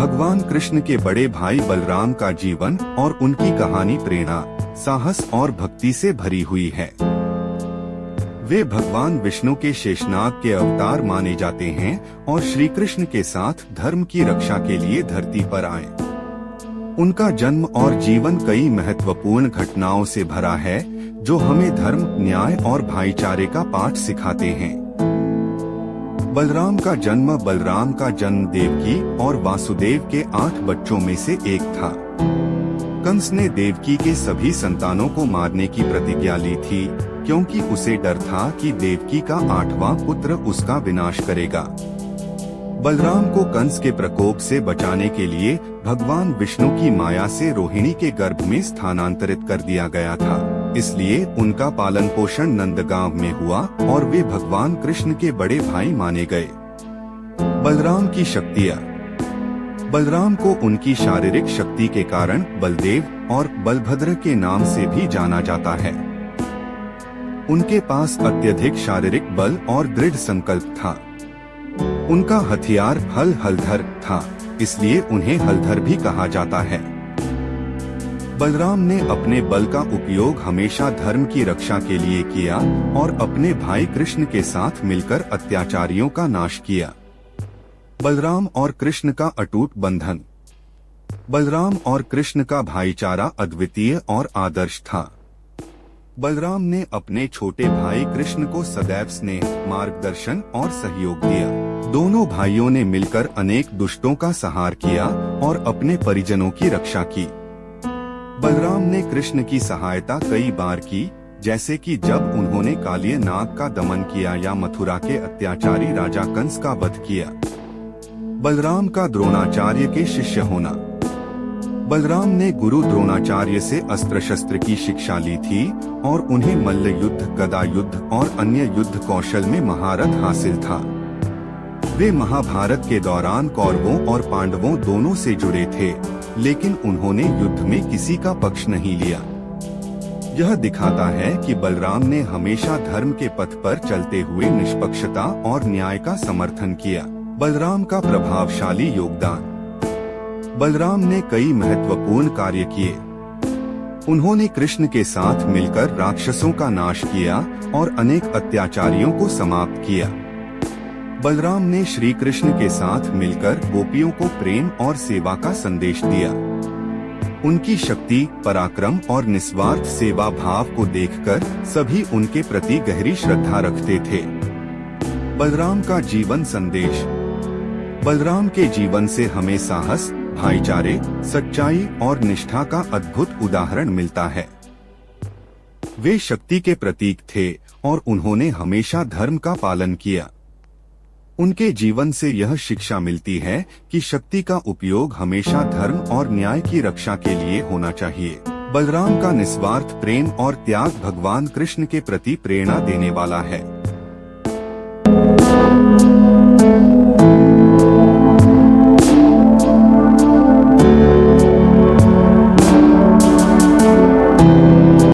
भगवान कृष्ण के बड़े भाई बलराम का जीवन और उनकी कहानी प्रेरणा, साहस और भक्ति से भरी हुई है। वे भगवान विष्णु के शेषनाग के अवतार माने जाते हैं और श्री कृष्ण के साथ धर्म की रक्षा के लिए धरती पर आए। उनका जन्म और जीवन कई महत्वपूर्ण घटनाओं से भरा है, जो हमें धर्म, न्याय और भाईचारे का पाठ सिखाते हैं। बलराम का जन्म देवकी और वासुदेव के 8 बच्चों में से एक था। कंस ने देवकी के सभी संतानों को मारने की प्रतिज्ञा ली थी, क्योंकि उसे डर था कि देवकी का 8वां पुत्र उसका विनाश करेगा। बलराम को कंस के प्रकोप से बचाने के लिए भगवान विष्णु की माया से रोहिणी के गर्भ में स्थानांतरित कर दिया गया था। इसलिए उनका पालन पोषण नंदगांव में हुआ और वे भगवान कृष्ण के बड़े भाई माने गए। बलराम की शक्तियाँ। बलराम को उनकी शारीरिक शक्ति के कारण बलदेव और बलभद्र के नाम से भी जाना जाता है। उनके पास अत्यधिक शारीरिक बल और दृढ़ संकल्प था। उनका हथियार हलधर था, इसलिए उन्हें हलधर भी कहा जाता है। बलराम ने अपने बल का उपयोग हमेशा धर्म की रक्षा के लिए किया और अपने भाई कृष्ण के साथ मिलकर अत्याचारियों का नाश किया। बलराम और कृष्ण का अटूट बंधन। बलराम और कृष्ण का भाईचारा अद्वितीय और आदर्श था। बलराम ने अपने छोटे भाई कृष्ण को सदैव स्नेह, मार्गदर्शन और सहयोग दिया। दोनों भाइयों ने मिलकर अनेक दुष्टों का संहार किया और अपने परिजनों की रक्षा की। बलराम ने कृष्ण की सहायता कई बार की, जैसे कि जब उन्होंने कालिय नाग का दमन किया या मथुरा के अत्याचारी राजा कंस का वध किया। बलराम का द्रोणाचार्य के शिष्य होना। बलराम ने गुरु द्रोणाचार्य से अस्त्र शस्त्र की शिक्षा ली थी और उन्हें मल्ल युद्ध, गदा युद्ध और अन्य युद्ध कौशल में महारत हासिल था। वे महाभारत के दौरान कौरवों और पांडवों दोनों से जुड़े थे, लेकिन उन्होंने युद्ध में किसी का पक्ष नहीं लिया। यह दिखाता है कि बलराम ने हमेशा धर्म के पथ पर चलते हुए निष्पक्षता और न्याय का समर्थन किया। बलराम का प्रभावशाली योगदान। बलराम ने कई महत्वपूर्ण कार्य किए। उन्होंने कृष्ण के साथ मिलकर राक्षसों का नाश किया और अनेक अत्याचारियों को समाप्त किया। बलराम ने श्री कृष्ण के साथ मिलकर गोपियों को प्रेम और सेवा का संदेश दिया। उनकी शक्ति, पराक्रम और निस्वार्थ सेवा भाव को देखकर सभी उनके प्रति गहरी श्रद्धा रखते थे। बलराम का जीवन संदेश। बलराम के जीवन से हमें साहस, भाईचारे, सच्चाई और निष्ठा का अद्भुत उदाहरण मिलता है। वे शक्ति के प्रतीक थे और उन्होंने हमेशा धर्म का पालन किया। उनके जीवन से यह शिक्षा मिलती है कि शक्ति का उपयोग हमेशा धर्म और न्याय की रक्षा के लिए होना चाहिए। बलराम का निस्वार्थ प्रेम और त्याग भगवान कृष्ण के प्रति प्रेरणा देने वाला है।